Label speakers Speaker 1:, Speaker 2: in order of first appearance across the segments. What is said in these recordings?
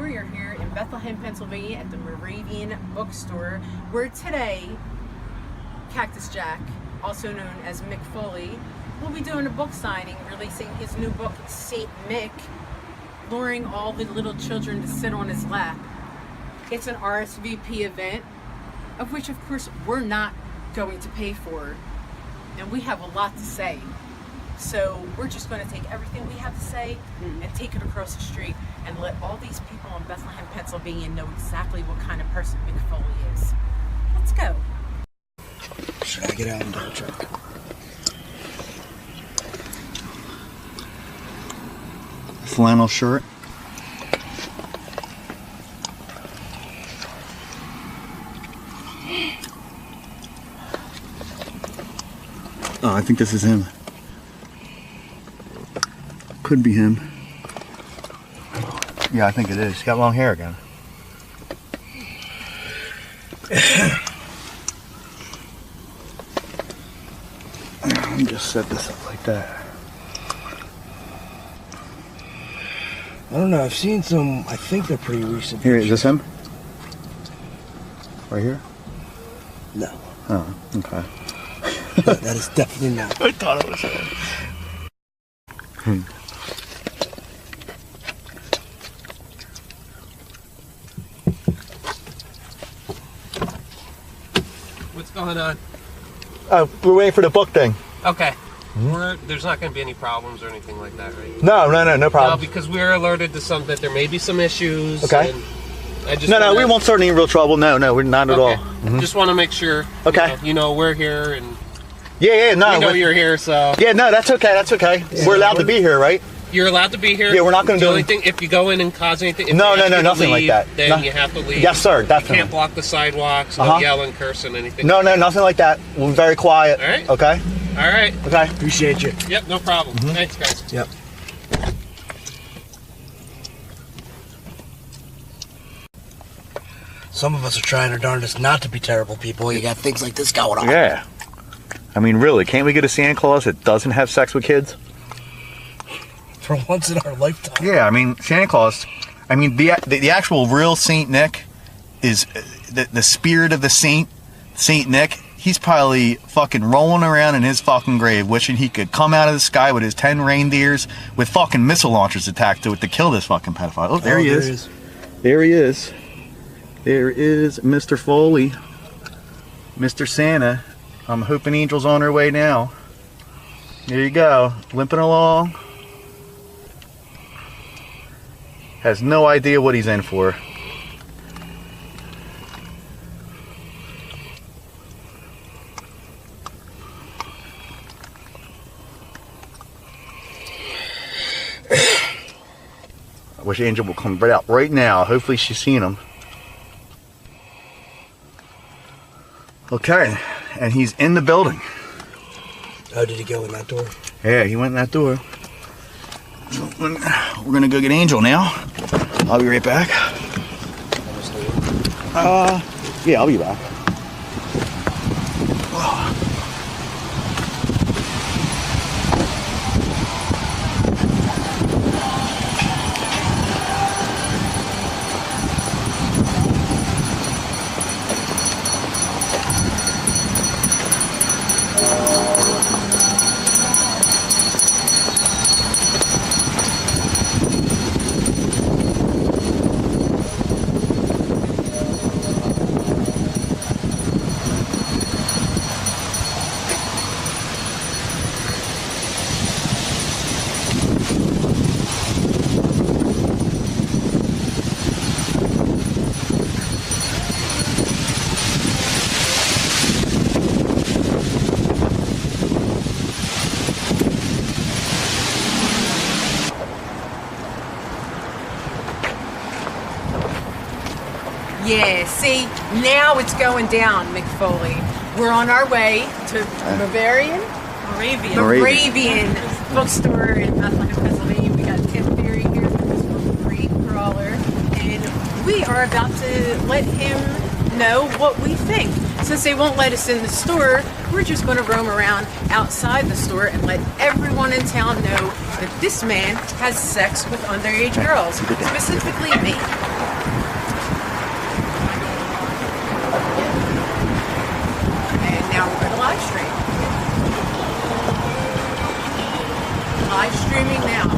Speaker 1: We are here in Bethlehem, Pennsylvania at the Moravian Bookstore, where today Cactus Jack, also known as Mick Foley, will be doing a book signing, releasing his new book, Saint Mick, luring all the little children to sit on his lap. It's an RSVP event, of which of course we're not going to pay for, and we have a lot to say. So we're just going to take everything we have to say and take it across the street and let all these people in Bethlehem, Pennsylvania know exactly what kind of person Mick Foley is. Let's go.
Speaker 2: Should I get out and double check?
Speaker 3: Flannel shirt. Oh, I think this is him. Could be him. Yeah, I think it is. He's got long hair again. Let me just set this up like that.
Speaker 2: I don't know, I've seen some, I think they're pretty recent.
Speaker 3: Here, is this him? Right here?
Speaker 2: No.
Speaker 3: Oh, okay.
Speaker 2: That is definitely not.
Speaker 3: I thought it was him.
Speaker 4: What's going on?
Speaker 3: Oh, we're waiting for the book thing.
Speaker 4: Okay. There's not going to be any problems or anything like that, right?
Speaker 3: No problem.
Speaker 4: No, because we're alerted to some that there may be some issues.
Speaker 3: Okay.
Speaker 4: And I just
Speaker 3: No, we won't start any real trouble. No, we're not at all.
Speaker 4: Just want to make sure.
Speaker 3: Okay.
Speaker 4: You know we're here and.
Speaker 3: Yeah, no.
Speaker 4: We know you're here, so.
Speaker 3: Yeah, no, that's okay.
Speaker 4: Yeah.
Speaker 3: We're allowed to be here, right?
Speaker 4: You're allowed to be here.
Speaker 3: Yeah, we're not going to do
Speaker 4: anything. If you go in and cause anything.
Speaker 3: No, nothing like that.
Speaker 4: Then you have to leave.
Speaker 3: Yes, sir, definitely.
Speaker 4: You can't block the sidewalks. No yelling, cursing, anything.
Speaker 3: No, nothing like that. We're very quiet.
Speaker 4: All right.
Speaker 3: Okay.
Speaker 4: All right.
Speaker 3: Okay.
Speaker 2: Appreciate you.
Speaker 4: Yep, no problem. Thanks, guys.
Speaker 2: Yep. Some of us are trying our darndest not to be terrible people. You got things like this going on.
Speaker 3: Yeah. I mean, really, can't we get a Santa Claus that doesn't have sex with kids?
Speaker 2: For once in our lifetime.
Speaker 3: Yeah, I mean, Santa Claus, I mean, the actual real Saint Nick is the spirit of the Saint Nick. He's probably fucking rolling around in his fucking grave wishing he could come out of the sky with his 10 reindeers with fucking missile launchers attached to it to kill this fucking pedophile. Oh, there he is. There he is. There is Mr. Foley. Mr. Santa. I'm hoping Angel's on her way now. There you go. Limping along. Has no idea what he's in for. I wish Angel would come right out right now. Hopefully she's seen him. Okay, and he's in the building.
Speaker 2: Oh, did he go in that door?
Speaker 3: Yeah, he went in that door. We're gonna go get Angel now. I'll be right back. Yeah, I'll be back.
Speaker 1: Yeah, see, now it's going down, Mick Foley. We're on our way to Moravian Bookstore in Bethlehem, Pennsylvania. We got Tim Ferry here from this great crawler, and we are about to let him know what we think. Since they won't let us in the store, we're we're just going to roam around outside the store and let everyone in town know that this man has sex with underage girls, specifically me. And now we're going to live stream. Live streaming now.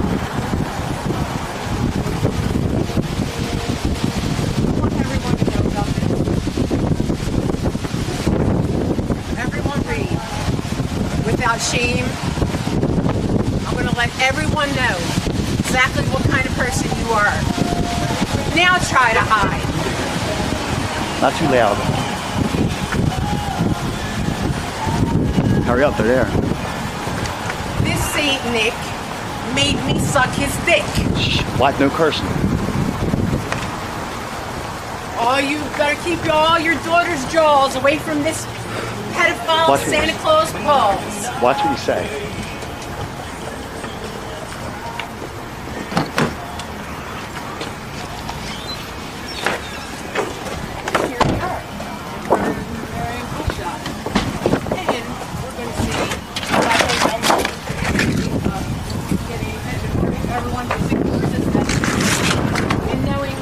Speaker 1: I want everyone to know about this. Everyone read. Without shame, I'm going to let everyone know exactly what kind of person you are. Now try to hide.
Speaker 5: Not too loud. Hurry up, they're there.
Speaker 1: This Saint Nick made me suck his dick.
Speaker 5: Shh. What? No cursing.
Speaker 1: Oh, you better keep all your daughter's jaws away from this pedophile
Speaker 5: Watch me.
Speaker 1: Santa Claus balls.
Speaker 5: Watch what you say.
Speaker 1: Here we are. We're in bookshop. And we're going to see everyone who's in knowing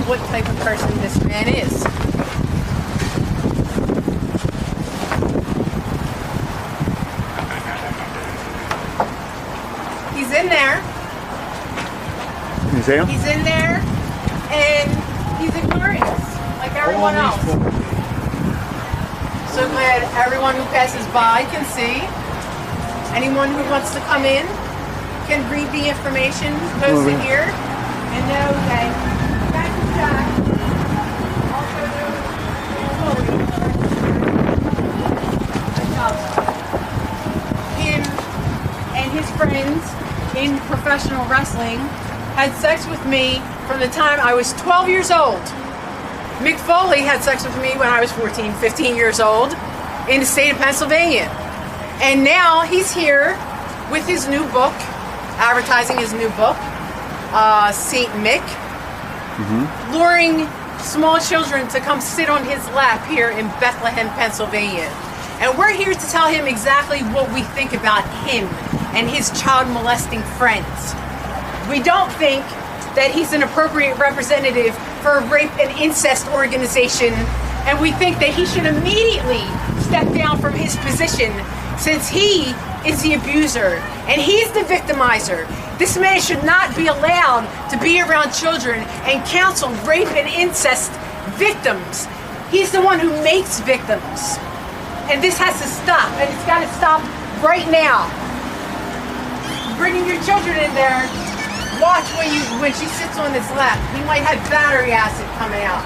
Speaker 1: what type of person this man is. He's in there.
Speaker 5: You see him?
Speaker 1: He's in there, and he's ignoring us like everyone else. So glad everyone who passes by can see. Anyone who wants to come in can read the information posted here and know that Captain Jack, also known as him and his friends in professional wrestling had sex with me from the time I was 12 years old. Mick Foley had sex with me when I was 14, 15 years old in the state of Pennsylvania. And now he's here with his new book, advertising his new book, Saint Mick, luring small children to come sit on his lap here in Bethlehem, Pennsylvania. And we're here to tell him exactly what we think about him and his child molesting friends. We don't think that he's an appropriate representative for a rape and incest organization, and we think that he should immediately step down from his position since he is the abuser and he's the victimizer. This man should not be allowed to be around children and counsel rape and incest victims. He's the one who makes victims. And this has to stop, and it's got to stop right now. Bringing your children in there, watch when she sits on his lap. He might have battery acid coming out.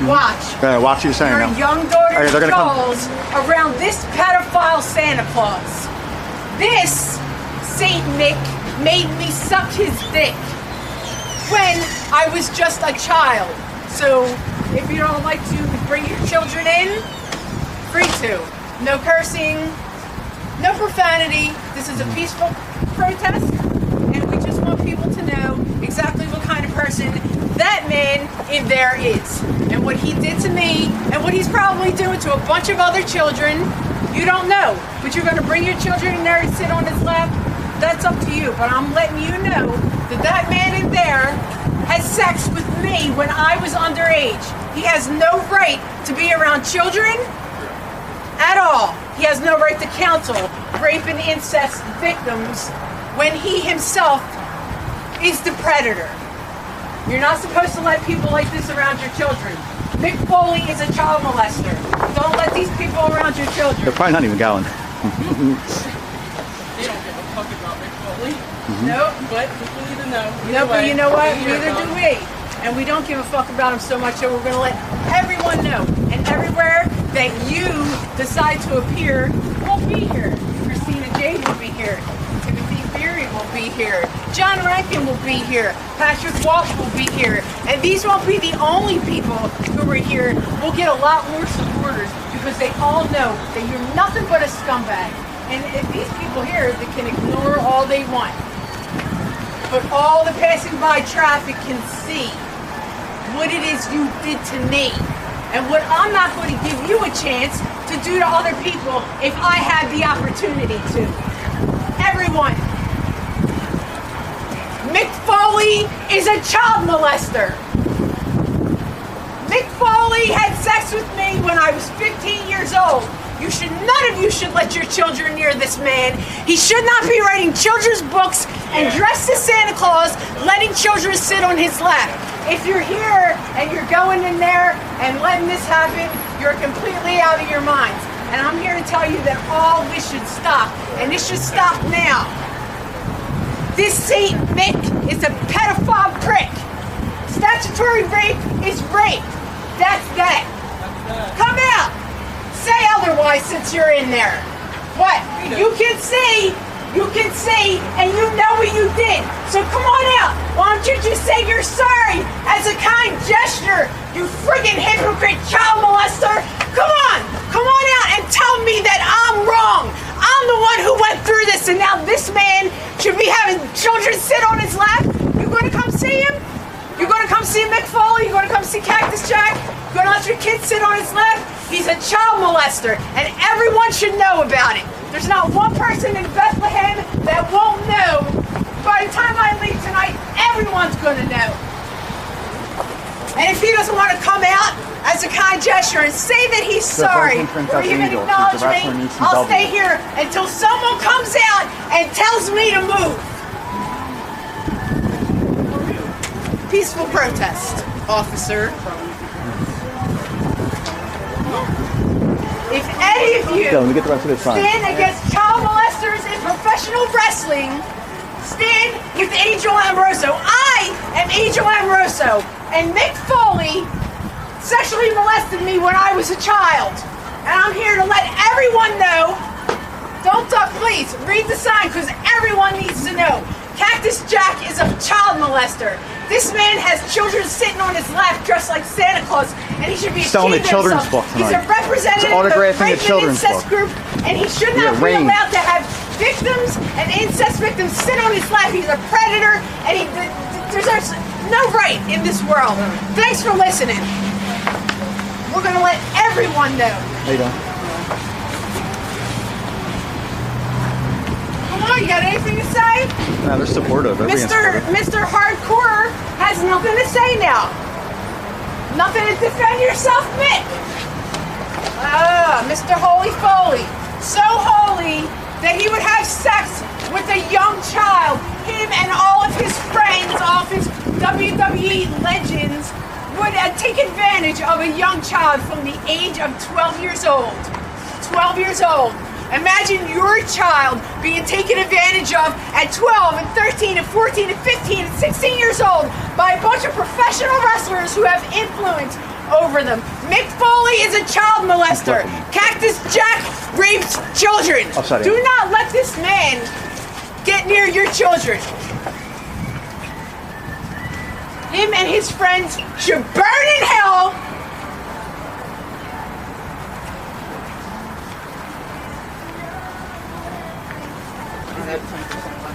Speaker 1: Watch.
Speaker 5: Watch what you're saying
Speaker 1: Your
Speaker 5: now.
Speaker 1: young daughter's
Speaker 5: they're gonna come.
Speaker 1: dolls around this pedophile Santa Claus. This Saint Nick made me suck his dick when I was just a child. So if you don't like to bring your children in, free to. No cursing, no profanity. This is a peaceful protest, and we just want people to know exactly what kind of person that man in there is, and what he did to me, and what he's probably doing to a bunch of other children. You don't know, but you're going to bring your children in there and sit on his lap. That's up to you, but I'm letting you know that that man in there had sex with me when I was underage. He has no right to be around children at all. He has no right to counsel rape and incest victims when he himself is the predator. You're not supposed to let people like this around your children. Mick Foley is a child molester. Don't let these people around your children.
Speaker 5: They're probably not even going.
Speaker 1: They don't give a fuck about Mick Foley. Nope, but you to know. No, but you know what? Neither do we. And we don't give a fuck about him so much, so we're going to let everyone know. And everywhere that you decide to appear, we'll be here. Christina Jade will be here. Timothy Beery will be here. John Rankin will be here. Patrick Walsh will be here. And these won't be the only people who are here. We'll get a lot more supporters because they all know that you're nothing but a scumbag. And if these people here, they can ignore all they want. But all the passing by traffic can see what it is you did to me. And what I'm not going to give you a chance to to do to other people if I had the opportunity to. Everyone. Mick Foley is a child molester. Mick Foley had sex with me when I was 15 years old. None of you should let your children near this man. He should not be writing children's books and dressed as Santa Claus, letting children sit on his lap. If you're here and you're going in there and letting this happen, you're completely out of your minds. And I'm here to tell you that all this should stop, and this should stop now. This Saint Mick is a pedophile prick. Statutory rape is rape. That's that. Come out. Say otherwise since you're in there. What? You can see, and you know what you did. So come on out. Why don't you just say you're sorry as a kind gesture, you friggin' hypocrite child molester? Come on out and tell me that I'm wrong. I'm the one who went through this, and now this man should be having children sit on his lap. You gonna come see him? You're gonna come see Mick Foley? You're gonna come see Cactus Jack? You're gonna let your kid sit on his lap? He's a child molester, and everyone should know about it. There's not one person in Bethlehem that won't know. By the time I leave tonight, everyone's gonna know. And if he doesn't want to come out as a kind gesture and say that he's sorry or even acknowledge me, I'll stay here until someone comes out and tells me to move. Peaceful protest, officer. If any of you stand against child molesters in professional wrestling, stand with Angel Amoroso. I am Angel Amoroso, and Mick Foley sexually molested me when I was a child. And I'm here to let everyone know. Don't talk, please. Read the sign, because everyone needs to know. Cactus Jack is a child molester. This man has children sitting on his lap dressed like Santa Claus, and he should be ashamed of himself. He's a representative of the rape and incest group, and he should not be allowed to have victims and incest victims sit on his lap. He's a predator, and he deserves no right in this world. Thanks for listening. We're going to let everyone know.
Speaker 5: How you doing?
Speaker 1: Come on, you got anything to say?
Speaker 5: No, they're supportive.
Speaker 1: Mr. Hardcore has nothing to say now. Nothing to defend yourself, Mick. Mr. Holy Foley. So holy that he would have sex with a young child. Him and all of his friends, all of his WWE legends, would take advantage of a young child from the age of 12 years old. 12 years old. Imagine your child being taken advantage of at 12 and 13 and 14 and 15 and 16 years old by a bunch of professional wrestlers who have influence over them. Mick Foley is a child molester. Cactus Jack rapes children. Do not let this man get near your children. Him and his friends should burn in hell.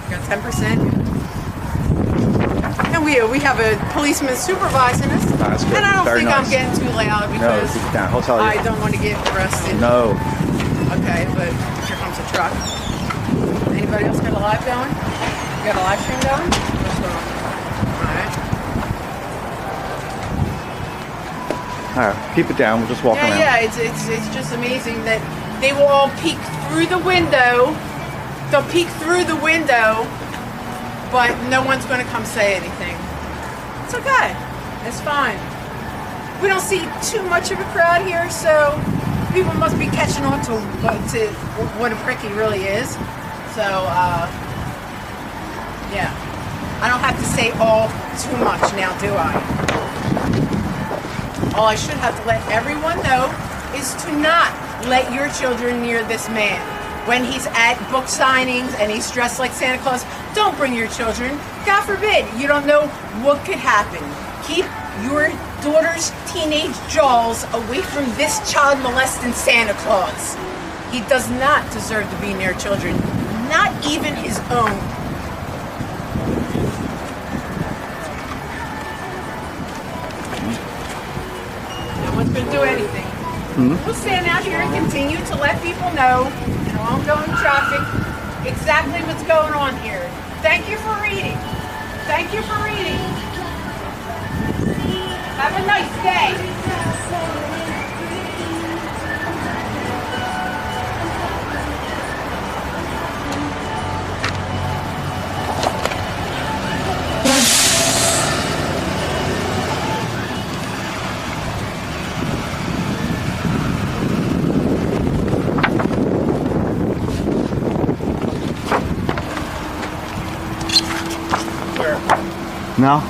Speaker 1: Got 10%. And we have a policeman supervising us.
Speaker 5: No, that's good.
Speaker 1: And I don't
Speaker 5: Very
Speaker 1: think
Speaker 5: nice.
Speaker 1: I'm getting too loud because
Speaker 5: I'll tell you.
Speaker 1: I don't want to get arrested.
Speaker 5: No.
Speaker 1: Okay, but here comes a truck. Anybody else got a live going? You got a live stream going? What's going on?
Speaker 5: Alright, keep it down. We'll just walk around.
Speaker 1: Yeah, it's just amazing that they will all peek through the window. They'll peek through the window, but no one's going to come say anything. It's okay. It's fine. We don't see too much of a crowd here, so people must be catching on to what a prick he really is. So, yeah. I don't have to say all too much now, do I? All I should have to let everyone know is to not let your children near this man. When he's at book signings and he's dressed like Santa Claus, don't bring your children. God forbid, you don't know what could happen. Keep your daughter's teenage jaws away from this child molesting Santa Claus. He does not deserve to be near children, not even his own. No one's going to do anything. We'll stand out here and continue to let people know in ongoing traffic exactly what's going on here. Thank you for reading. Thank you for reading. Have a nice day.
Speaker 5: No?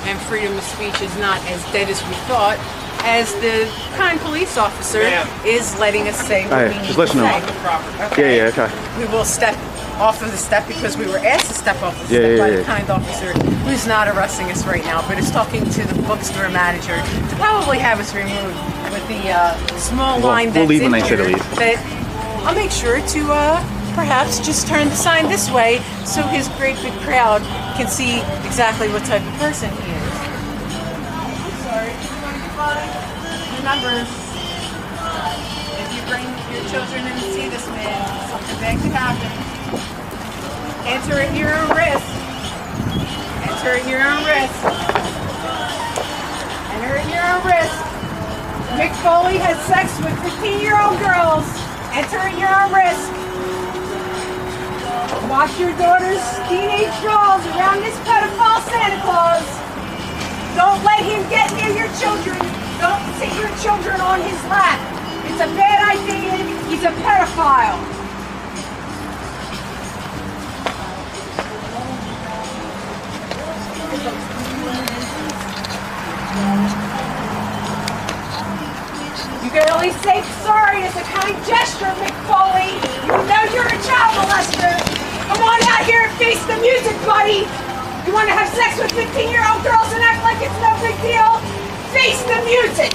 Speaker 1: And freedom of speech is not as dead as we thought, as the kind police officer is letting us say what
Speaker 5: Alright,
Speaker 1: we need
Speaker 5: just
Speaker 1: to
Speaker 5: listen to
Speaker 1: say.
Speaker 5: him. Yeah, okay.
Speaker 1: We will step off of the step because we were asked to step off the step by the kind officer who's not arresting us right now, but is talking to the bookstore manager to probably have us removed with the small line
Speaker 5: we'll
Speaker 1: that's
Speaker 5: leave when
Speaker 1: in
Speaker 5: they say to
Speaker 1: here.
Speaker 5: leave.
Speaker 1: That I'll make sure to perhaps just turn the sign this way so his great big crowd can see exactly what type of person he is. I'm sorry. Remember, if you bring your children in to see this man, something bad could happen. Enter at your own risk. Enter at your own risk. Enter at your own risk. Mick Foley has sex with 15-year-old girls. Enter at your own risk. Watch your daughter's teenage dolls around this pedophile Santa Claus. Don't let him get near your children. Don't sit your children on his lap. It's a bad idea. He's a pedophile. You can only say sorry as a kind gesture, Mick Foley. You know you're a child molester. Come on out here and face the music, buddy. You want to have sex with 15-year-old girls and act like it's no big deal? Face the music.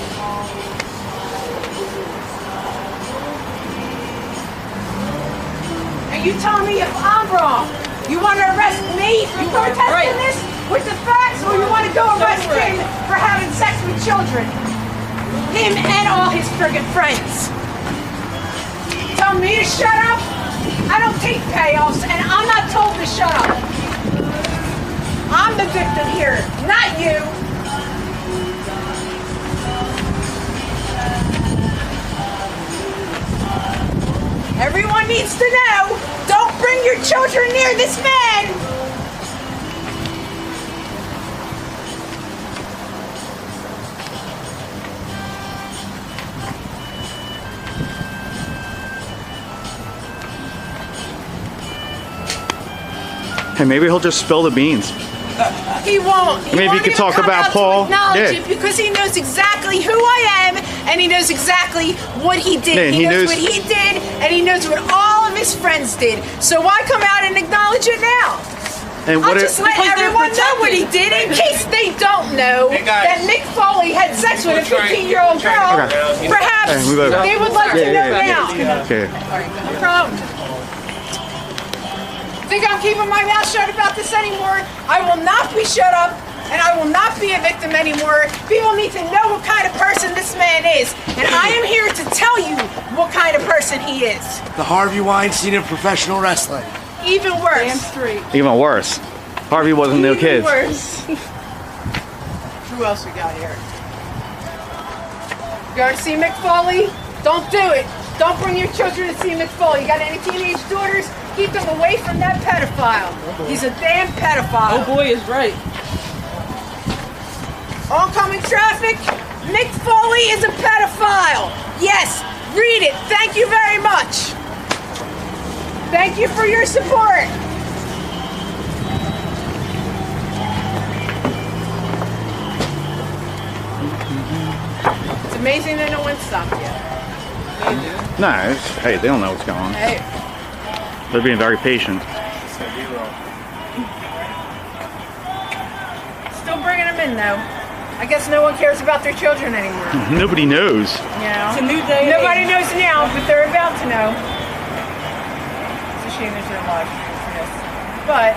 Speaker 1: And you tell me if I'm wrong. You want to arrest me for protesting this with the facts, or you want to go arrest him for having sex with children? Him and all his friggin' friends. Tell me to shut up? I don't take payoffs, and I'm not told to shut up. I'm the victim here, not you. Everyone needs to know, don't bring your children near this man.
Speaker 5: Hey, maybe he'll just spill the beans.
Speaker 1: He won't. He
Speaker 5: Maybe
Speaker 1: won't
Speaker 5: you could
Speaker 1: even
Speaker 5: talk
Speaker 1: come
Speaker 5: about
Speaker 1: out
Speaker 5: Paul.
Speaker 1: to acknowledge
Speaker 5: Yeah.
Speaker 1: it because he knows exactly who I am and he knows exactly what he did.
Speaker 5: Yeah,
Speaker 1: he knows
Speaker 5: knows
Speaker 1: what he did and he knows what all of his friends did. So why come out and acknowledge it now?
Speaker 5: And
Speaker 1: I'll
Speaker 5: what
Speaker 1: just let everyone know what he did in case they don't know that Mick Foley had sex with a 15-year-old girl.
Speaker 5: Okay.
Speaker 1: Perhaps
Speaker 5: Hey, move over.
Speaker 1: they would like to know now.
Speaker 5: Okay.
Speaker 1: No problem. Think I'm keeping my mouth shut about this anymore? I will not be shut up, and I will not be a victim anymore. People need to know what kind of person this man is, and I am here to tell you what kind of person he is.
Speaker 2: The Harvey Weinstein of professional wrestling.
Speaker 1: Even worse.
Speaker 5: Even worse. Harvey wasn't no
Speaker 1: Even
Speaker 5: kid.
Speaker 1: worse. Who else we got here? You going to see Mick Foley? Don't do it. Don't bring your children to see Mick Foley. You got any teenage daughters? Keep them away from that pedophile. He's a damn pedophile.
Speaker 6: Oh boy is right.
Speaker 1: Oncoming traffic, Mick Foley is a pedophile. Yes, read it. Thank you very much. Thank you for your support. It's amazing that no one stopped yet.
Speaker 5: No, hey, they don't know what's going on.
Speaker 1: Hey,
Speaker 5: They're being very patient.
Speaker 1: still bringing them in though. I guess no one cares about their children anymore.
Speaker 5: Nobody knows.
Speaker 1: Yeah.
Speaker 6: It's a new day.
Speaker 1: Nobody knows now, but they're about to know. It's a shame there's no live stream for this. But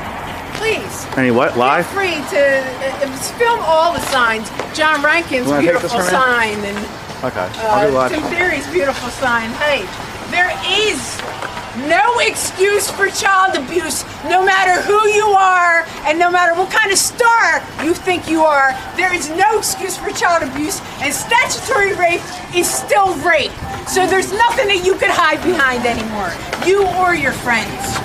Speaker 1: please,
Speaker 5: Any what? Live?
Speaker 1: feel free to film all the signs. John Rankin's
Speaker 5: You wanna take this
Speaker 1: beautiful
Speaker 5: from me?
Speaker 1: sign and
Speaker 5: Okay. I'll do live.
Speaker 1: Tim Theory's beautiful sign. Hey, there is no excuse for child abuse, no matter who you are and no matter what kind of star you think you are. There is no excuse for child abuse, and statutory rape is still rape. So there's nothing that you could hide behind anymore, you or your friends.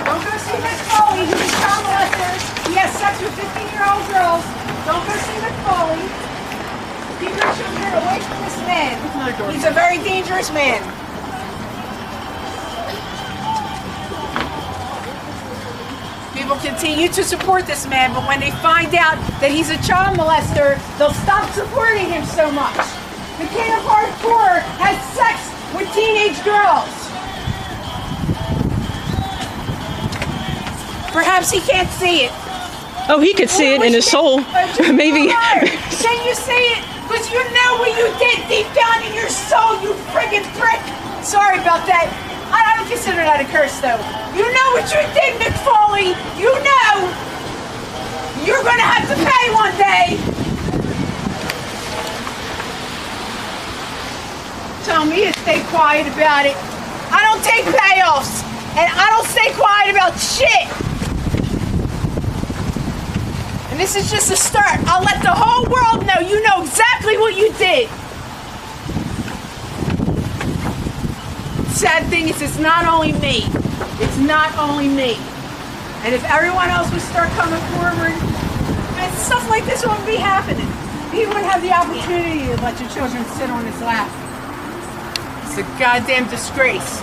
Speaker 1: Don't go see Mick Foley, he's a child molester. He has sex with 15-year-old girls. Don't go see Mick Foley. Keep your children away from this man. He's a very dangerous man. People continue to support this man, but when they find out that he's a child molester, they'll stop supporting him so much. The king of hardcore has sex with teenage girls. Perhaps he can't see it.
Speaker 6: Oh, he could see it in his soul. Maybe.
Speaker 1: Can you see it? Because you know what you did deep down in your soul, you friggin' prick. Sorry about that. I don't consider that a curse, though. You know what you did, Mick Foley. You know. You're gonna have to pay one day. Tell me to stay quiet about it. I don't take payoffs, and I don't stay quiet about shit. And this is just a start. I'll let the whole world know you know exactly what you did. Sad thing is, it's not only me. It's not only me. And if everyone else would start coming forward, then stuff like this wouldn't be happening. You wouldn't have the opportunity to let your children sit on his lap. It's a goddamn disgrace.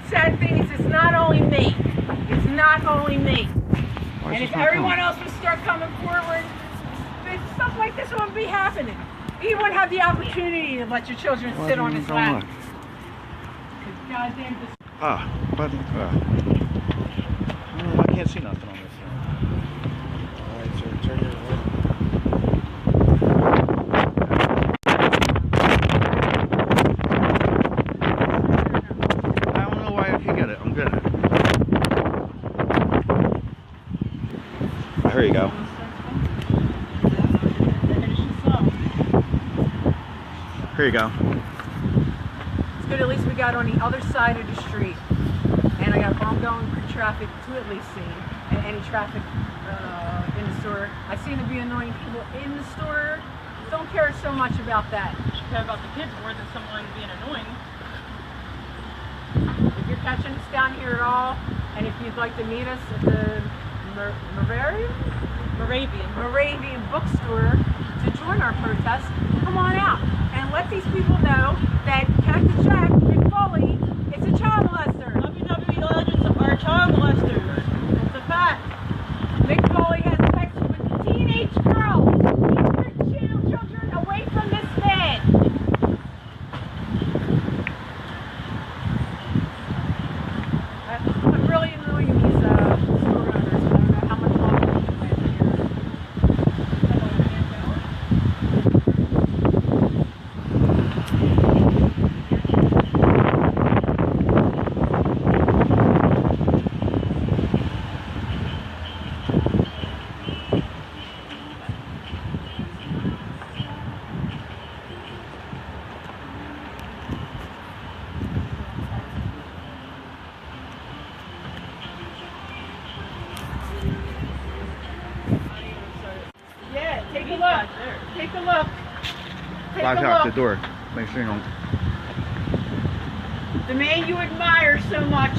Speaker 1: Sad thing is, it's not only me. It's not only me. And if everyone else would start coming forward, then stuff like this wouldn't be happening. You wouldn't have the opportunity to let your children sit on his lap. It's goddamn disgrace.
Speaker 5: Button. I can't see nothing on this thing.
Speaker 2: Alright, so turn your head.
Speaker 5: I don't know why I can't get it. I'm good at it. Here you go. Here you go.
Speaker 1: It's good, at least we got on the other side of the street. And I got ongoing traffic to at least see. And any traffic in the store. I seem to be annoying people in the store. Don't care so much about that.
Speaker 6: Care about the kids more than someone being annoying.
Speaker 1: If you're catching us down here at all, and if you'd like to meet us at the Moravian bookstore to join our protest, come on out and let these people know that Cactus Jack, Mick Foley, is a child molester.
Speaker 6: WWE legends are child molesters.
Speaker 1: That's a fact. Mick Foley has sex with teenage girls. Keep your children away from this man. I'm really annoying these store owners. I don't know how much longer they can live here. Yeah, take a look. Take a look. Take
Speaker 5: Lock
Speaker 1: a
Speaker 5: out
Speaker 1: look.
Speaker 5: the door. Make sure you don't.
Speaker 1: the man you admire so much,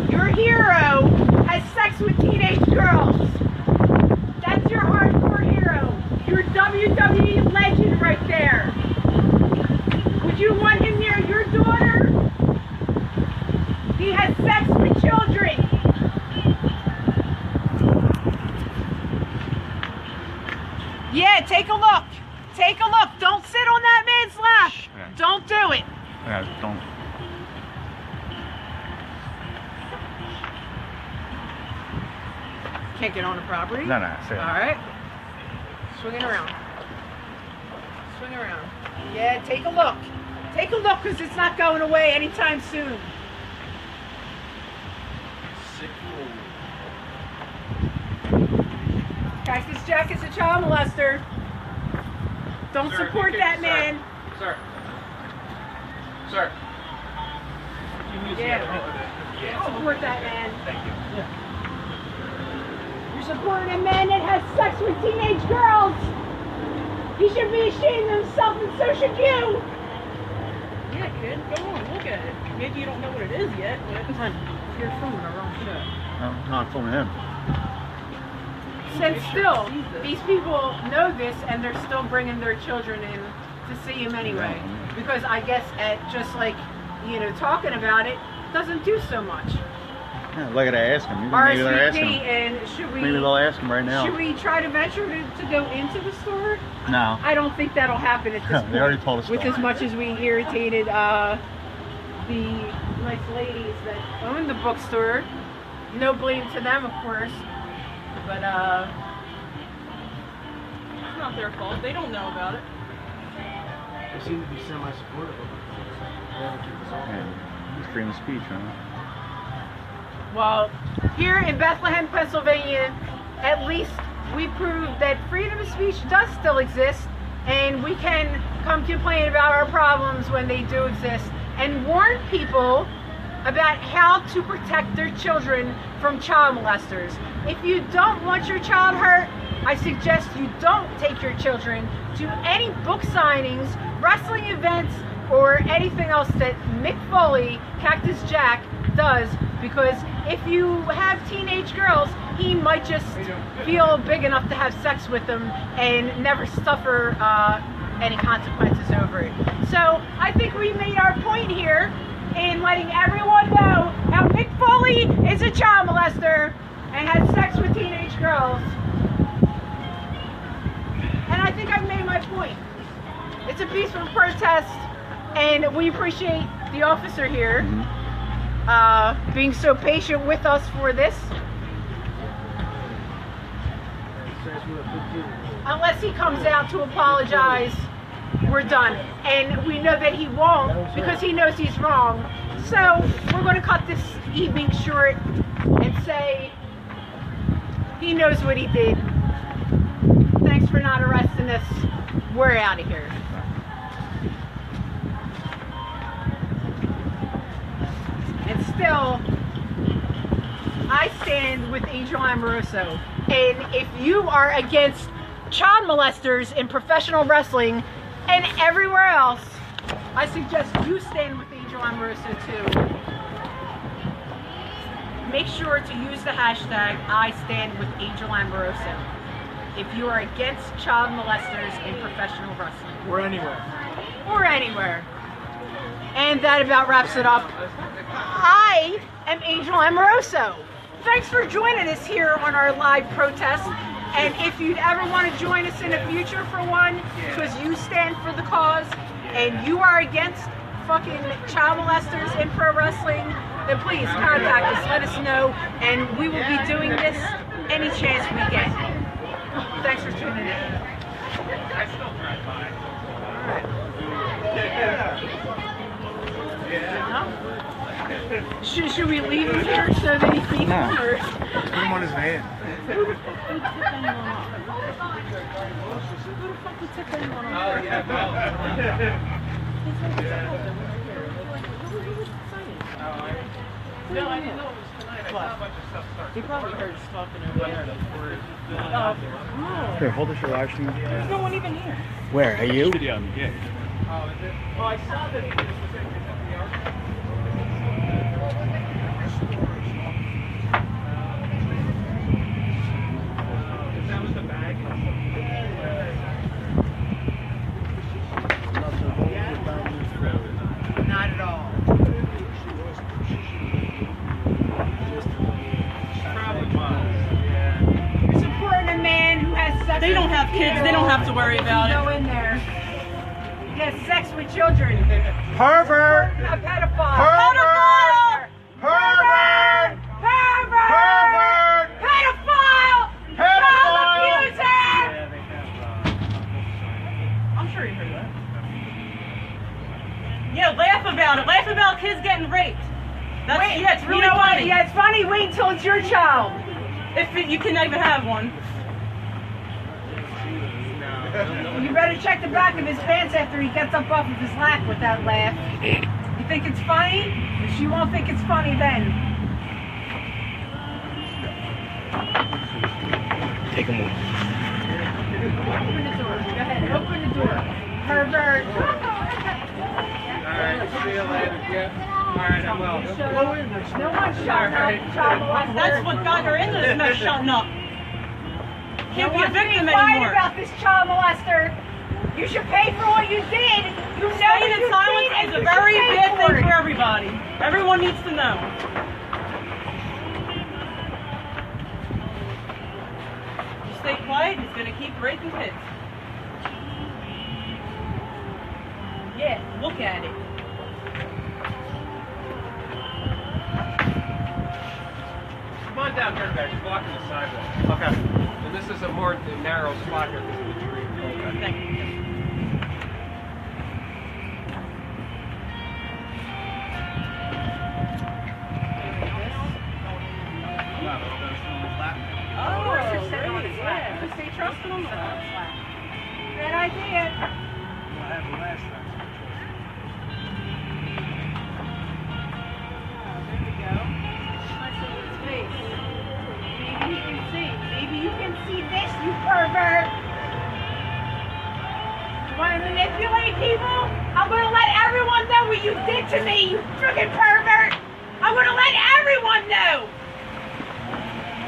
Speaker 1: your hero, has sex with teenage girls. That's your hardcore hero. Your WWE legend right there. Would you want him near your daughter? He has sex with children. Yeah, take a look. Take a look. Don't sit on that man's lap.
Speaker 5: Yeah.
Speaker 1: Don't do it.
Speaker 5: Yeah, don't.
Speaker 1: Can't get on the property.
Speaker 5: No, no. Say
Speaker 1: All right. Swing it around. Swing around. Yeah, take a look. Take a look, because it's not going away anytime soon. Cactus Jack is a child molester. Don't support that man.
Speaker 4: Sir. Sir.
Speaker 1: Yeah. Support that man.
Speaker 4: Thank you.
Speaker 1: You're supporting a man that has sex with teenage girls. He should be ashamed of himself, and so should you.
Speaker 6: Yeah, kid, go on, look at it. Maybe you don't know what it is yet, but you're filming the wrong shit.
Speaker 5: No, not filming him.
Speaker 1: And still, these people know this, and they're still bringing their children in to see him anyway. Because I guess at just like, talking about it doesn't do so much.
Speaker 5: Yeah, look at ask him. Maybe they'll ask
Speaker 1: RSVP,
Speaker 5: him.
Speaker 1: and
Speaker 5: Maybe they'll ask him right now.
Speaker 1: should we try to venture to go into the store?
Speaker 5: No.
Speaker 1: I don't think that'll happen at this point.
Speaker 5: They already told us.
Speaker 1: With as much as we irritated the nice ladies that own the bookstore. No blame to them, of course. But
Speaker 6: It's not their fault. They don't know about it.
Speaker 2: They seem to be semi-supportive of it. They haven't kept us all.
Speaker 5: He's freedom of speech, huh?
Speaker 1: well, here in Bethlehem, Pennsylvania, at least we proved that freedom of speech does still exist, and we can come complain about our problems when they do exist, and warn people about how to protect their children from child molesters. If you don't want your child hurt, I suggest you don't take your children to any book signings, wrestling events, or anything else that Mick Foley, Cactus Jack, does, because if you have teenage girls, he might just feel big enough to have sex with them and never suffer any consequences over it. So I think we made our point here in letting everyone know how Mick Foley is a child molester and had sex with teenage girls. And I think I've made my point. It's a peaceful protest, and we appreciate the officer here being so patient with us for this. Unless he comes out to apologize, we're done. And we know that he won't, because he knows he's wrong. So we're going to cut this evening short and say he knows what he did. Thanks for not arresting us. We're out of here. And still, I stand with Angel Amoroso. And if you are against child molesters in professional wrestling and everywhere else, I suggest you stand with Angel Amoroso too. Make sure to use the hashtag #IstandWithAngelAmoroso if you are against child molesters in professional wrestling.
Speaker 2: Or anywhere.
Speaker 1: Or anywhere. And that about wraps it up. I am Angel Amoroso. Thanks for joining us here on our live protest. And if you'd ever want to join us in the future for one, because you stand for the cause and you are against fucking child molesters in pro wrestling, then please contact us, let us know, and we will be doing this any chance we get. Thanks for tuning in.
Speaker 4: I still drive by.
Speaker 1: Should we leave him here so that he can come, or?
Speaker 2: Put him on his van.
Speaker 1: Who the fuck would tip anyone off?
Speaker 4: Oh, yeah, no, I didn't know it was tonight. I saw a bunch of stuff start.
Speaker 6: He probably heard us talking over there.
Speaker 5: Here, hold this your live stream.
Speaker 6: There's no one even here.
Speaker 2: Where? Are you?
Speaker 4: Oh, is it? Oh, I saw that.
Speaker 6: worry about it.
Speaker 1: Go in there. He has sex with children.
Speaker 5: Pervert!
Speaker 1: A pedophile.
Speaker 5: Pervert! Pervert!
Speaker 1: Pervert!
Speaker 5: Pervert!
Speaker 1: Pedophile! Child abuser!
Speaker 6: I'm sure you heard that. Yeah, laugh about it. Laugh about kids getting raped. Yeah, it's really funny.
Speaker 1: Yeah, it's funny. Wait until it's your child.
Speaker 6: You can even have one.
Speaker 1: You better check the back of his pants after he gets up off of his lap with that laugh. You think it's funny? She won't think it's funny then.
Speaker 2: Take him away.
Speaker 1: Open the door. Go ahead. Open the door. Pervert.
Speaker 4: Alright, see you later. Yeah. Alright, I will.
Speaker 1: No one shut up. Child molester.
Speaker 6: That's what got her into this mess, shutting up. Can't be a victim
Speaker 1: quiet
Speaker 6: anymore.
Speaker 1: about this child molester. You should pay for what you did. You know
Speaker 6: Staying
Speaker 1: what
Speaker 6: in
Speaker 1: you
Speaker 6: silence
Speaker 1: did, and
Speaker 6: is a
Speaker 1: you
Speaker 6: very
Speaker 1: should pay
Speaker 6: bad
Speaker 1: for
Speaker 6: thing
Speaker 1: it.
Speaker 6: for everybody. Everyone needs to know. You stay quiet, he's gonna keep raping kids. Yeah, look at it.
Speaker 4: Come on down here, guys. Blocking the sidewalk. Okay. And this is a more narrow spot here because of the tree. Okay.
Speaker 6: Thank you.
Speaker 1: Of course you're sitting on his lap.
Speaker 6: Stay trusting him.
Speaker 1: Good idea. There we go. Nice little space. Maybe you can see. Maybe you can see this, you pervert. You want to manipulate people? I'm going to let everyone know what you did to me, you friggin' pervert. I'm going to let everyone know.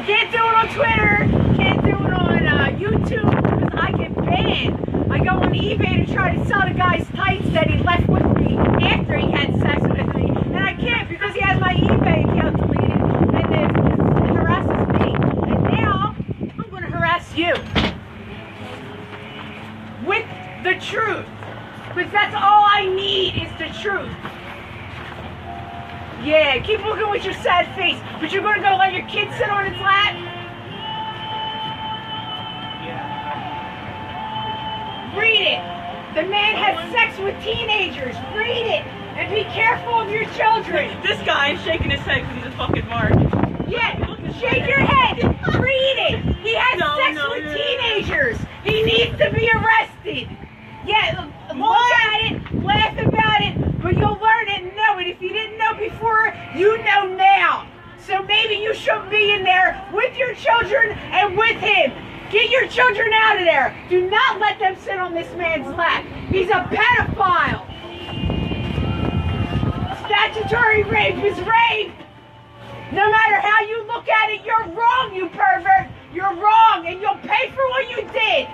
Speaker 1: Can't do it on Twitter. Can't do it on YouTube because I get banned. I go on eBay to try to sell the guy's tights that he left with me after he had sex with me, and I can't because he has my eBay account deleted and then it harasses me. And now I'm going to harass you with the truth, because that's all I need is the truth. Yeah, keep looking with your sad face, but you're going to go let your kid sit on his lap? Read it. The man has sex with teenagers. Read it. And be careful of your children.
Speaker 6: This guy is shaking his head because he's a fucking mark.
Speaker 1: Yeah, shake your head. Read it. He has sex with teenagers. He needs to be arrested. Yeah, look at it, laugh about it, but you'll learn it and know it. If you didn't know before, you know now. So maybe you should be in there with your children and with him. Get your children out of there. Do not let them sit on this man's lap. He's a pedophile. Statutory rape is rape. No matter how you look at it, you're wrong, you pervert. You're wrong, and you'll pay for what you did.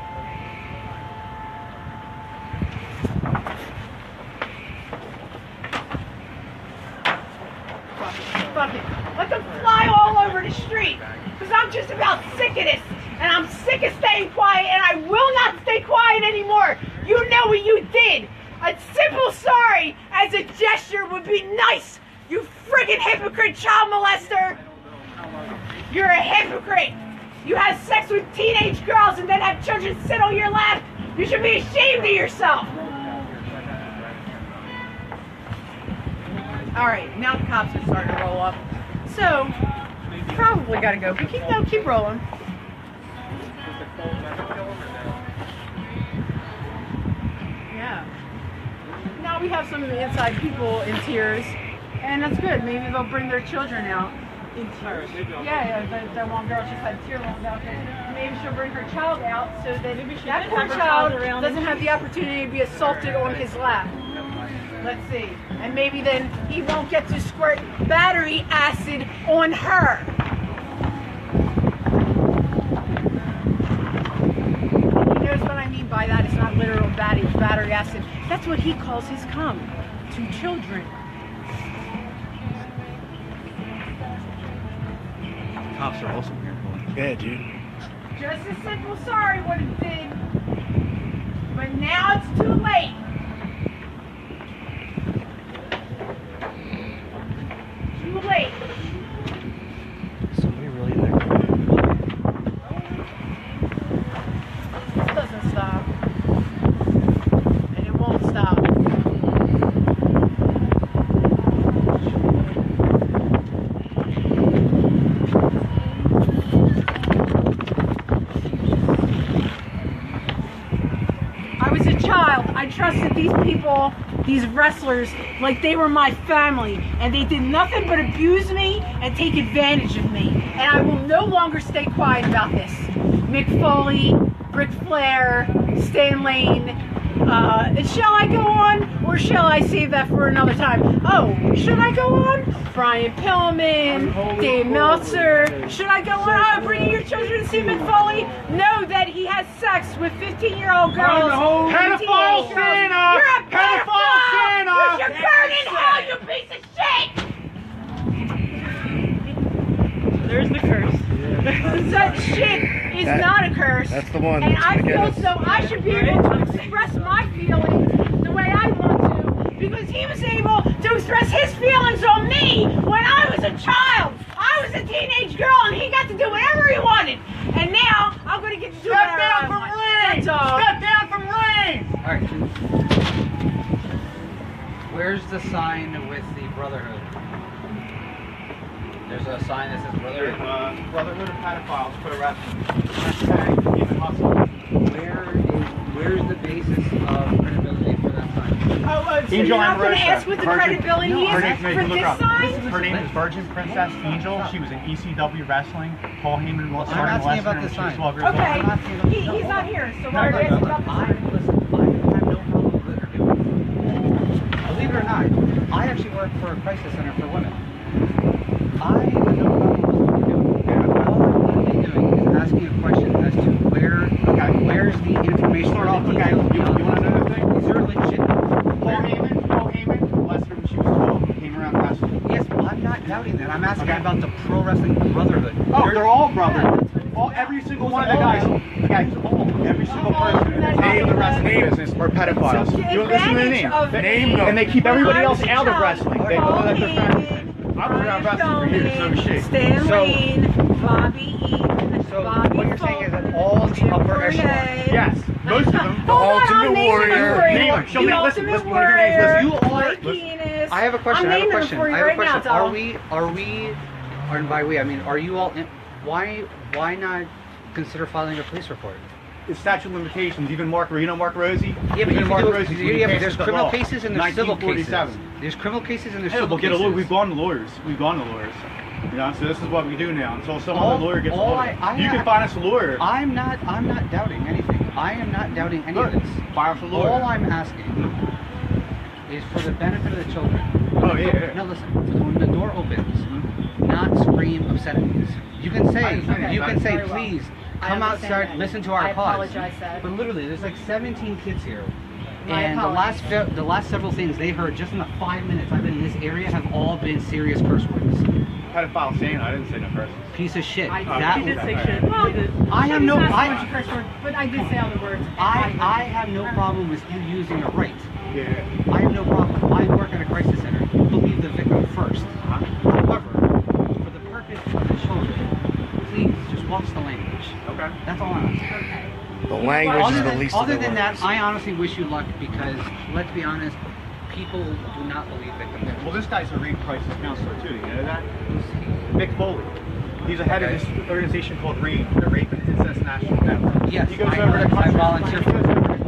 Speaker 1: Fuck it. Let them fly all over the street. Because I'm just about sick of this. And I'm sick of staying quiet, and I will not stay quiet anymore. You know what you did. A simple sorry as a gesture would be nice. You friggin' hypocrite child molester. You're a hypocrite. You have sex with teenage girls and then have children sit on your lap. You should be ashamed of yourself. All right, now the cops are starting to roll up. So, probably gotta go. But keep rolling. Yeah. Now we have some inside people in tears, and that's good. Maybe they'll bring their children out in tears. Yeah, the one girl just had tear rolling down her. Maybe she'll bring her child out so that that poor child doesn't have the opportunity to be assaulted on his lap. Let's see. And maybe then he won't get to squirt battery acid on her. He knows what I mean by that. It's not literal battery acid. That's what he calls his cum to children.
Speaker 3: Cops are also weird.
Speaker 2: Yeah, dude.
Speaker 1: Just a simple sorry what it did. But now it's too late. Too late.
Speaker 2: Somebody really that good.
Speaker 1: This doesn't stop. And it won't stop. I was a child. I trusted these people, these wrestlers, like they were my family, and they did nothing but abuse me and take advantage of me. And I will no longer stay quiet about this. Mick Foley, Ric Flair, Stan Lane. Shall I go on, or shall I save that for another time? Oh, should I go on? Brian Pillman, Dave Meltzer. Should I go on? Oh, bringing your children to see Mick Foley? Know that he has sex with 15-year-old girls.
Speaker 5: Pedophile Santa!
Speaker 1: You're a
Speaker 5: Pedophile Santa!
Speaker 1: You should burn in hell, you piece of shit!
Speaker 6: There's the curse.
Speaker 1: Such shit is not a curse.
Speaker 2: That's the one.
Speaker 1: And
Speaker 2: that's
Speaker 1: I
Speaker 2: gonna get
Speaker 1: feel
Speaker 2: us.
Speaker 1: so I should be able to express my feelings the way I want to, because he was able to express his feelings on me when I was a child. I was a teenage girl and he got to do whatever he wanted. And now I'm going to get to do whatever I want. That's all.
Speaker 5: Step down from ring!
Speaker 7: Alright. Where's the sign with the Brotherhood? There's a sign that says Brotherhood.
Speaker 5: Brotherhood of Pedophiles, put a wrestling. Hashtag even hustle.
Speaker 7: Where's the basis of credibility for that sign?
Speaker 1: Oh, so you're
Speaker 5: Angel
Speaker 1: not going to
Speaker 5: Amoroso.
Speaker 1: ask what the credibility is
Speaker 5: Her name-
Speaker 1: for
Speaker 5: look her
Speaker 1: this
Speaker 5: up.
Speaker 1: sign?
Speaker 5: Her name is Virgin Princess Angel. She was in ECW wrestling. Paul Heyman
Speaker 7: I'm
Speaker 5: started
Speaker 7: asking
Speaker 5: wrestling
Speaker 7: about
Speaker 5: when
Speaker 7: the
Speaker 5: she
Speaker 7: sign.
Speaker 5: was 12 years old.
Speaker 1: Okay,
Speaker 7: I'm asking about-
Speaker 1: he's not here, so
Speaker 7: No,
Speaker 1: why are you asking about the
Speaker 7: I
Speaker 1: sign?
Speaker 7: have no problem with her doing it. Believe it or not, I actually work for a crisis center for women. I have no problem with what we're doing. All I'm literally doing is asking a question as to where's the information or the details
Speaker 5: You want to know the thing?
Speaker 7: Is there legit?
Speaker 5: Paul Heyman, bless her when she was 12, came around wrestling.
Speaker 7: Yes, I'm not doubting that. I'm asking
Speaker 5: Okay.
Speaker 7: about the pro wrestling brotherhood.
Speaker 5: Oh, they're all brothers. Every single one of the guys, every single person in the wrestling business are pedophiles. You listen to the name.
Speaker 2: Name them.
Speaker 5: And they keep everybody else out of wrestling. They know that they're family. I've been around wrestling for years, so shit.
Speaker 1: Stan Lane, Bobby Eaton,
Speaker 7: So
Speaker 1: Bobby
Speaker 7: what you're saying is that
Speaker 1: Foley,
Speaker 7: all the
Speaker 1: Jim
Speaker 7: upper
Speaker 1: Cornette.
Speaker 7: echelon.
Speaker 5: Yes, most of them.
Speaker 1: Hold on, I'll
Speaker 2: Ultimate
Speaker 1: name
Speaker 2: Warrior.
Speaker 1: them for you.
Speaker 5: Name them. Show
Speaker 1: The
Speaker 5: me. Listen,
Speaker 1: Ultimate
Speaker 5: listen, what are your names?
Speaker 1: Warrior,
Speaker 7: You are-
Speaker 1: Mike Enos.
Speaker 7: I have a question.
Speaker 1: I'm
Speaker 7: I have a
Speaker 1: naming them
Speaker 7: question.
Speaker 1: for you
Speaker 7: I have a
Speaker 1: right now,
Speaker 7: question.
Speaker 1: Tom.
Speaker 7: Or by we, I mean, are you all in, why not consider filing a police report?
Speaker 5: It's statute of limitations. Even Mark, you know Mark Rosie?
Speaker 7: Yeah, but
Speaker 5: Even
Speaker 7: you
Speaker 5: Mark
Speaker 7: can
Speaker 5: Rosie's
Speaker 7: do,
Speaker 5: when he
Speaker 7: yeah, but
Speaker 5: passed
Speaker 7: there's
Speaker 5: the
Speaker 7: criminal
Speaker 5: law.
Speaker 7: cases and there's civil cases.
Speaker 5: 1947.
Speaker 7: There's criminal cases and there's
Speaker 5: Hey,
Speaker 7: civil
Speaker 5: we'll get a
Speaker 7: cases.
Speaker 5: lawyer. We've gone to lawyers. You know, so this is what we do now. Until some other lawyer gets a
Speaker 7: all
Speaker 5: hold of
Speaker 7: I-
Speaker 5: it.
Speaker 7: I
Speaker 5: You
Speaker 7: have-
Speaker 5: can find us a lawyer.
Speaker 7: I'm not doubting anything. I am not doubting any of
Speaker 5: Good.
Speaker 7: this.
Speaker 5: Find us a lawyer.
Speaker 7: All I'm asking is for the benefit of the children.
Speaker 5: Oh, yeah.
Speaker 7: No, listen. When the door opens, not scream obscenities. You can say,
Speaker 1: Very well.
Speaker 7: please
Speaker 1: I
Speaker 7: come
Speaker 1: understand
Speaker 7: outside,
Speaker 1: that.
Speaker 7: listen to our
Speaker 1: I
Speaker 7: cause.
Speaker 1: apologize, Dad.
Speaker 7: But literally, there's like 17 kids here.
Speaker 1: My
Speaker 7: And
Speaker 1: apologies.
Speaker 7: the last several things they heard just in the 5 minutes I've been in this area have all been serious curse words.
Speaker 5: Pedophile Santa. I didn't say no curses.
Speaker 7: Piece of shit.
Speaker 1: I
Speaker 6: He did say shit.
Speaker 1: Well,
Speaker 6: He did.
Speaker 7: I have no.
Speaker 1: It's not so
Speaker 7: I
Speaker 1: much a curse word, but I did say all the words.
Speaker 7: I have no problem with you using a right.
Speaker 5: Yeah.
Speaker 7: I have no problem. I work at a crisis center. You believe the victim first. However, for the purpose of the children, please just watch the language.
Speaker 5: Okay.
Speaker 7: That's all I'm asking.
Speaker 2: The language is the
Speaker 7: Other
Speaker 2: least of
Speaker 7: other
Speaker 2: the
Speaker 7: than that,
Speaker 2: worries.
Speaker 7: I honestly wish you luck because, let's be honest, people do not believe victims.
Speaker 5: Well, this guy's a rape crisis counselor too. You know that? Mick Foley. He's a head of this organization called RAIN, the Rape and Incest National Network.
Speaker 7: Yes,
Speaker 5: he goes
Speaker 7: I
Speaker 5: over to countries.
Speaker 7: volunteer
Speaker 5: He goes over to countries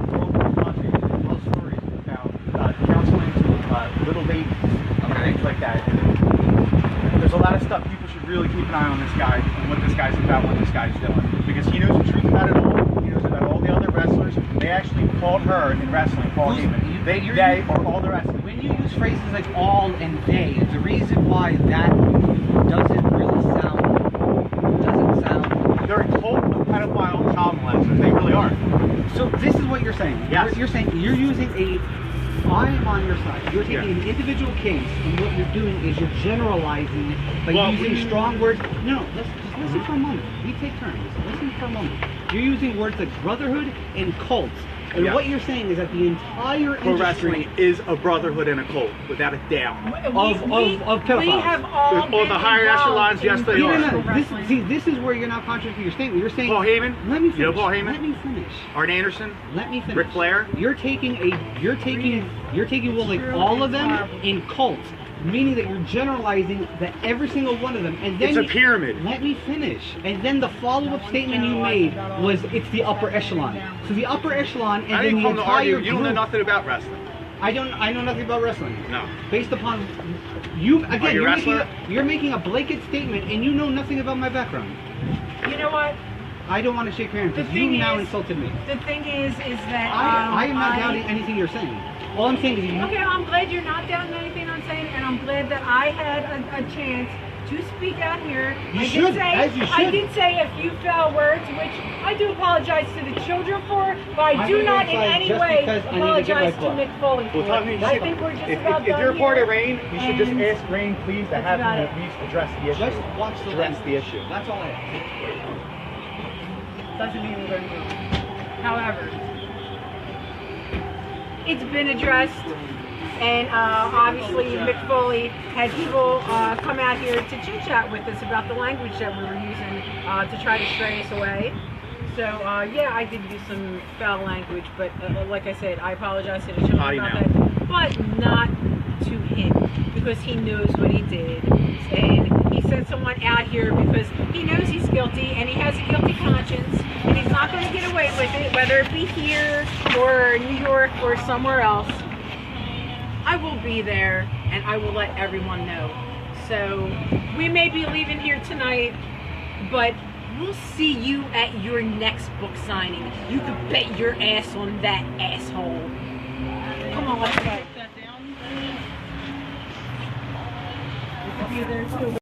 Speaker 5: all over the country and tells stories about counseling to little babies and things like that. And there's a lot of stuff people should really keep an eye on this guy and what this guy's about, what this guy's doing, because he knows the truth about it all. He knows about all the other wrestlers. They actually called her in wrestling Paul Heyman. They are all the wrestlers.
Speaker 7: When you use phrases like all and they, the reason why that doesn't sound.
Speaker 5: They're a cult of pedophile child molesters. They really are.
Speaker 7: So this is what you're saying.
Speaker 5: Yes.
Speaker 7: You're saying you're using a. I am on your side. You're taking an individual case, and what you're doing is you're generalizing it by using strong words. No, just listen for a moment. We take turns. Listen for a moment. You're using words like brotherhood and cult And
Speaker 5: Yes.
Speaker 7: what you're saying is that the entire
Speaker 5: Pro wrestling
Speaker 7: industry
Speaker 5: is a brotherhood and a cult, without a doubt.
Speaker 7: of pedophiles.
Speaker 1: We have all
Speaker 5: All the
Speaker 1: been
Speaker 5: higher
Speaker 1: involved
Speaker 5: echelons, yes,
Speaker 1: in
Speaker 5: they
Speaker 7: No,
Speaker 5: are.
Speaker 7: no, no.
Speaker 1: wrestling.
Speaker 7: This is where you're now contradicting your statement. You're saying
Speaker 5: Paul Heyman?
Speaker 7: Let me finish.
Speaker 5: You know Paul Heyman?
Speaker 7: Let me finish.
Speaker 5: Arn Anderson?
Speaker 7: Let me finish.
Speaker 5: Ric Flair?
Speaker 7: You're taking well, like all of them in cults, meaning that you're generalizing that every single one of them, and then
Speaker 5: It's a pyramid.
Speaker 7: Let me finish. And then the follow-up statement you made was it's the upper echelon. So the upper echelon, and
Speaker 5: I
Speaker 7: then
Speaker 5: didn't
Speaker 7: the
Speaker 5: come to
Speaker 7: entire
Speaker 5: argue. You don't know
Speaker 7: group-
Speaker 5: nothing about wrestling.
Speaker 7: I know nothing about wrestling.
Speaker 5: No.
Speaker 7: Based upon you again,
Speaker 5: you a wrestler?
Speaker 7: you're making a blanket statement, and you know nothing about my background.
Speaker 1: You know what?
Speaker 7: I don't want to shake hands
Speaker 1: The
Speaker 7: because you
Speaker 1: thing
Speaker 7: now
Speaker 1: is-
Speaker 7: insulted me.
Speaker 1: The thing is that
Speaker 7: I am not doubting anything you're saying. All I'm saying is you.
Speaker 1: Okay, I'm glad you're not doubting anything I'm saying, and I'm glad that I had a chance to speak out here.
Speaker 7: You should, as you
Speaker 1: I
Speaker 7: should.
Speaker 1: did say a few foul words, which I do apologize to the children for, but I
Speaker 7: I'm
Speaker 1: do
Speaker 7: gonna
Speaker 1: not in
Speaker 7: apologize
Speaker 1: any
Speaker 7: just
Speaker 1: way
Speaker 7: because I need to get my
Speaker 1: apologize to
Speaker 7: book.
Speaker 1: Mick Foley for
Speaker 5: Well, Tommy,
Speaker 1: it.
Speaker 5: you
Speaker 1: I
Speaker 5: should-
Speaker 1: think we're just
Speaker 5: If
Speaker 1: about
Speaker 5: you're
Speaker 1: done
Speaker 5: part
Speaker 1: here.
Speaker 5: of Rain, you should just
Speaker 1: And
Speaker 5: ask Rain, please, to
Speaker 1: that's
Speaker 5: have
Speaker 1: about
Speaker 5: him
Speaker 1: it.
Speaker 5: at least address the issue.
Speaker 7: Just watch the
Speaker 5: Address
Speaker 7: language.
Speaker 5: the issue.
Speaker 7: That's all I ask.
Speaker 1: Doesn't mean we're going to move. However, it's been addressed, and obviously Mick Foley had people come out here to chit chat with us about the language that we were using to try to stray us away. So yeah, I did use some foul language, but like I said, I apologize to the children
Speaker 5: Potty
Speaker 1: about
Speaker 5: mouth.
Speaker 1: that, but not to him, because he knows what he did, and he sent someone out here because he knows he's guilty and he has a guilty conscience, and he's not going to get away with it, whether it be here or New York or somewhere else. I will be there, and I will let everyone know. So we may be leaving here tonight, but we'll see you at your next book signing. You can bet your ass on that, asshole. Come on, let's go.
Speaker 6: That down. You could be there too.